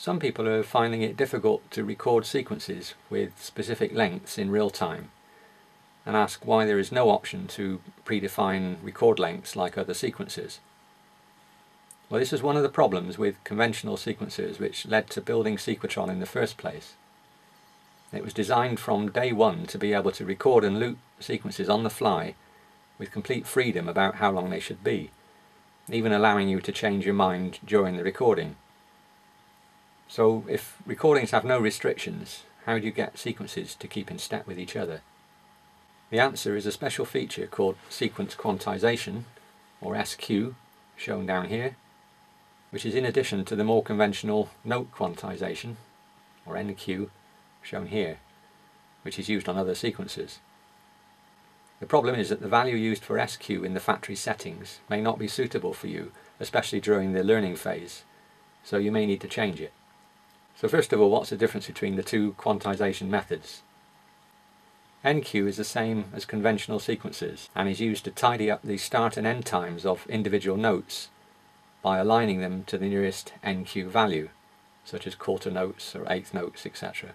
Some people are finding it difficult to record sequences with specific lengths in real time and ask why there is no option to predefine record lengths like other sequences. Well, this is one of the problems with conventional sequencers which led to building Sequetron in the first place. It was designed from day one to be able to record and loop sequences on the fly with complete freedom about how long they should be, even allowing you to change your mind during the recording. So if recordings have no restrictions, how do you get sequences to keep in step with each other? The answer is a special feature called sequence quantization, or SQ, shown down here, which is in addition to the more conventional note quantization, or NQ, shown here, which is used on other sequences. The problem is that the value used for SQ in the factory settings may not be suitable for you, especially during the learning phase, so you may need to change it. So first of all, what's the difference between the two quantization methods? NQ is the same as conventional sequences and is used to tidy up the start and end times of individual notes by aligning them to the nearest NQ value, such as quarter notes or eighth notes, etc.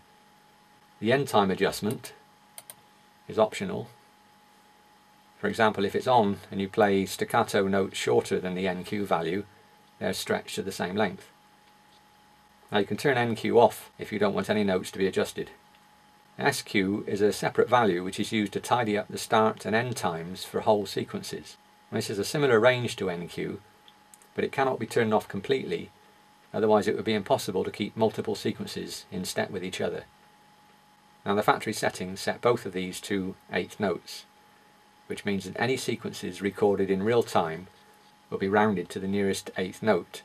The end time adjustment is optional. For example, if it's on and you play staccato notes shorter than the NQ value, they're stretched to the same length. Now you can turn NQ off if you don't want any notes to be adjusted. SQ is a separate value which is used to tidy up the start and end times for whole sequences. And this is a similar range to NQ, but it cannot be turned off completely, otherwise it would be impossible to keep multiple sequences in step with each other. Now the factory settings set both of these to eighth notes, which means that any sequences recorded in real time will be rounded to the nearest eighth note.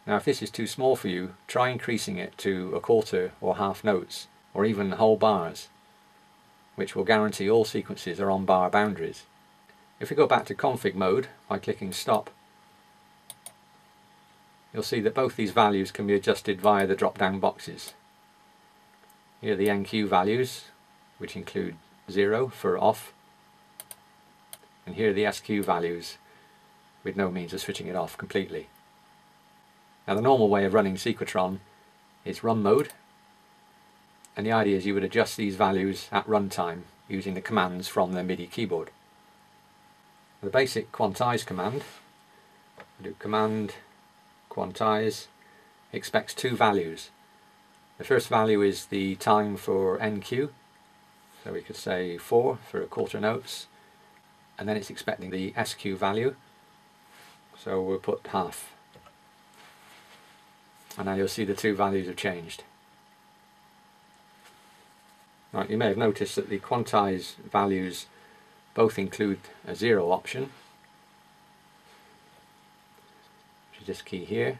Now if this is too small for you, try increasing it to a quarter or half notes, or even whole bars, which will guarantee all sequences are on bar boundaries. If we go back to config mode by clicking stop, you'll see that both these values can be adjusted via the drop down boxes. Here are the NQ values, which include 0 for off, and here are the SQ values with no means of switching it off completely. Now the normal way of running Sequetron is run mode, and the idea is you would adjust these values at runtime using the commands from the MIDI keyboard. The basic quantize command, do command quantize, expects two values. The first value is the time for NQ, so we could say 4 for quarter notes, and then it's expecting the SQ value, so we'll put half. And now you'll see the two values have changed. Right, you may have noticed that the quantize values both include a 0 option, which is this key here.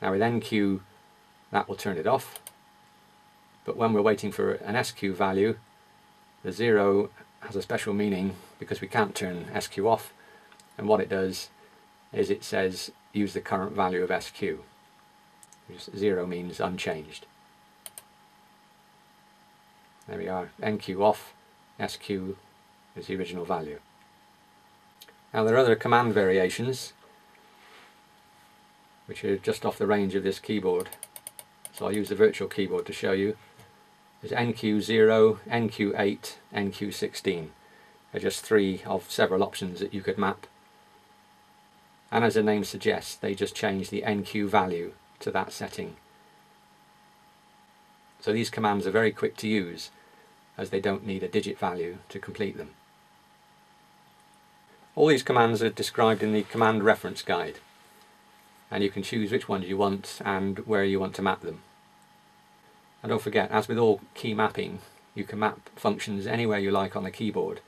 Now with NQ that will turn it off, but when we're waiting for an SQ value, the 0 has a special meaning because we can't turn SQ off, and what it does is it says use the current value of SQ. 0 means unchanged. There we are, NQ off, SQ is the original value. Now there are other command variations which are just off the range of this keyboard, so I'll use the virtual keyboard to show you. There's NQ0, NQ8, NQ16. They're just 3 of several options that you could map, and as the name suggests, they just change the NQ value to that setting. So these commands are very quick to use, as they don't need a digit value to complete them. All these commands are described in the command reference guide, and you can choose which ones you want and where you want to map them. And don't forget, as with all key mapping, you can map functions anywhere you like on the keyboard,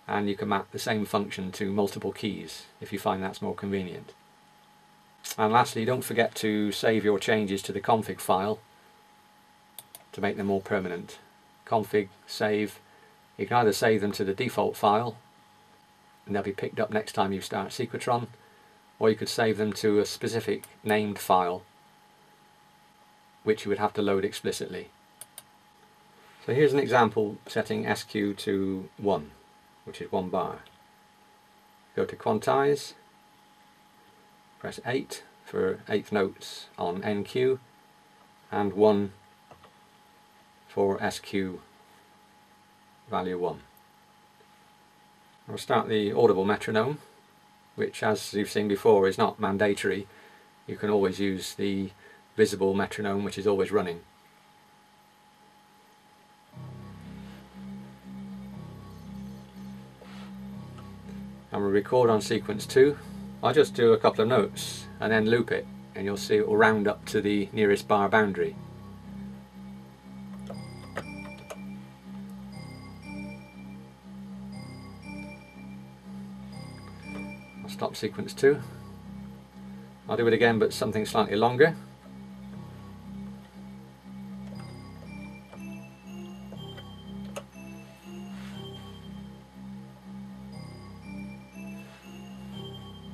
and you can map the same function to multiple keys if you find that's more convenient. And lastly, don't forget to save your changes to the config file to make them more permanent. Config, save. You can either save them to the default file and they'll be picked up next time you start Sequetron, or you could save them to a specific named file which you would have to load explicitly. So here's an example setting SQ to 1, which is 1 bar. Go to Quantize, press 8 for eighth notes on NQ and 1 for SQ value 1. We'll start the audible metronome, which, as you've seen before, is not mandatory. You can always use the visible metronome, which is always running. And we'll record on sequence 2. I'll just do a couple of notes and then loop it, and you'll see it will round up to the nearest bar boundary. I'll stop sequence 2. I'll do it again, but something slightly longer.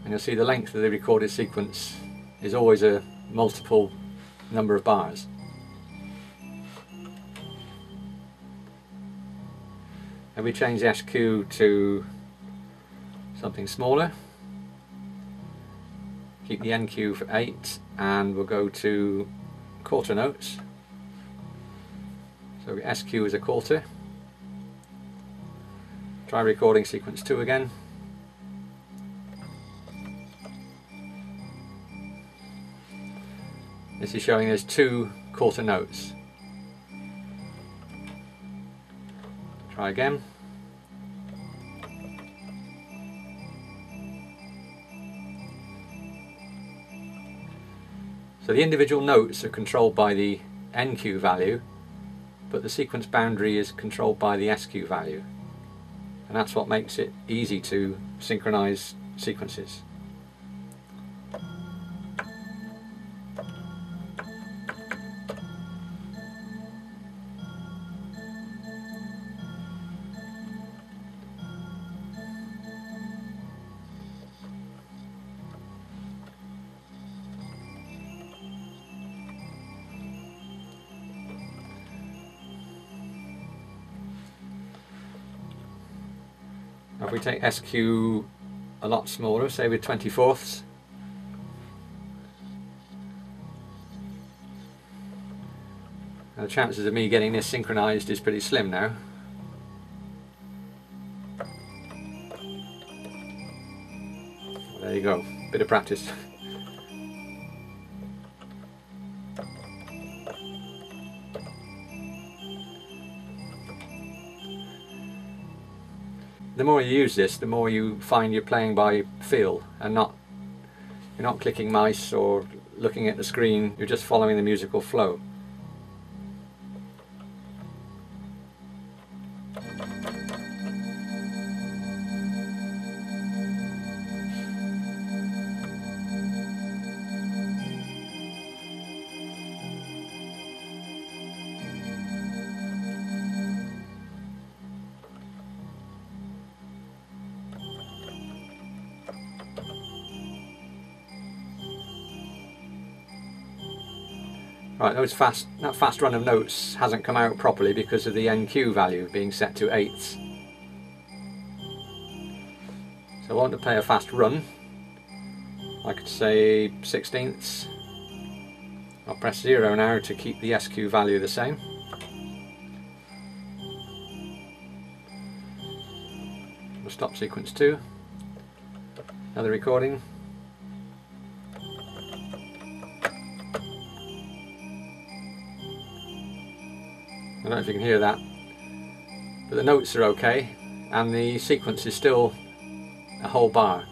And you'll see the length of the recorded sequence is always a multiple number of bars. And we change the SQ to something smaller. Keep the NQ for 8, and we'll go to quarter notes. So SQ is a quarter. Try recording sequence 2 again. This is showing there's 2 quarter notes. Try again. So the individual notes are controlled by the NQ value, but the sequence boundary is controlled by the SQ value. And that's what makes it easy to synchronize sequences. If we take SQ a lot smaller, say with 24ths, and the chances of me getting this synchronized is pretty slim now. There you go, bit of practice. The more you use this, the more you find you're playing by feel, and you're not clicking mice or looking at the screen, you're just following the musical flow. Right, that fast run of notes hasn't come out properly because of the NQ value being set to 8ths. So I want to play a fast run. I could say 16ths. I'll press 0 now to keep the SQ value the same. We'll stop sequence 2. Another recording. I don't know if you can hear that, but the notes are okay and the sequence is still a whole bar.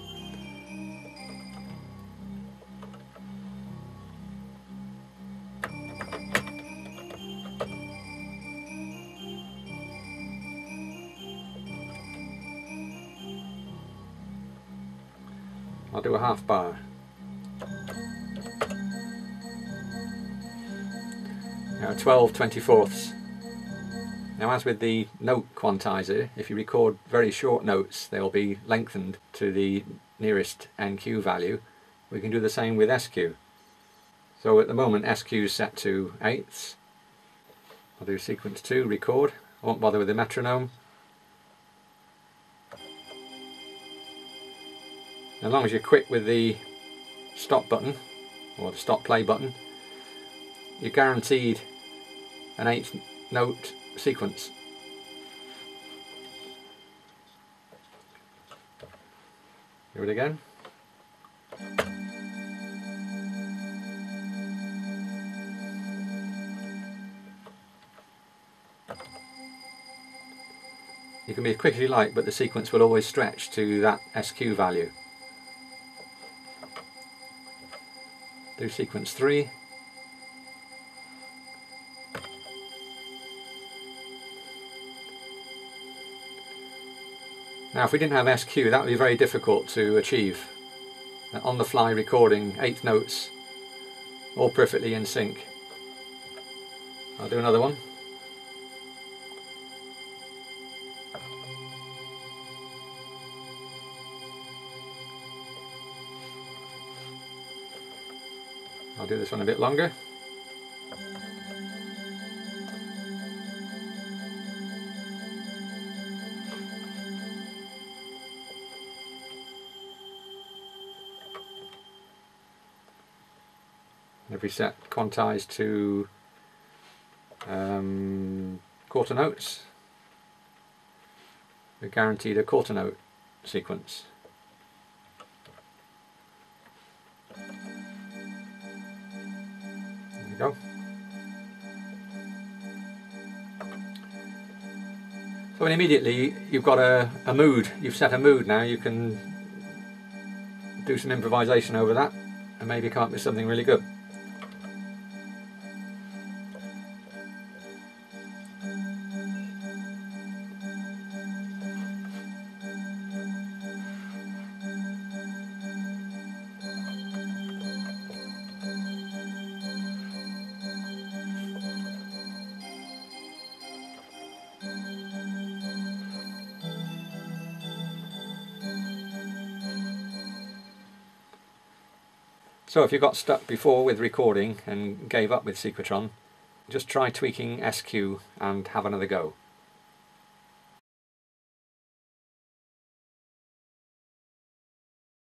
I'll do a half bar. Now 12 24ths. Now, as with the note quantizer, if you record very short notes, they'll be lengthened to the nearest NQ value. We can do the same with SQ. So at the moment SQ is set to 8ths. I'll do sequence 2, record. I won't bother with the metronome. As long as you're quick with the stop button, or the stop play button, you're guaranteed an 8th note sequence. Hear it again. You can be as quick as you like, but the sequence will always stretch to that SQ value. Do sequence 3. Now if we didn't have SQ, that would be very difficult to achieve. On the fly recording 8th notes, all perfectly in sync. I'll do another one. I'll do this one a bit longer. If we set quantize to quarter notes, we're guaranteed a quarter note sequence. There we go. So immediately you've got a mood, you've set a mood now, you can do some improvisation over that and maybe come up with something really good. So if you got stuck before with recording and gave up with Sequetron, just try tweaking SQ and have another go.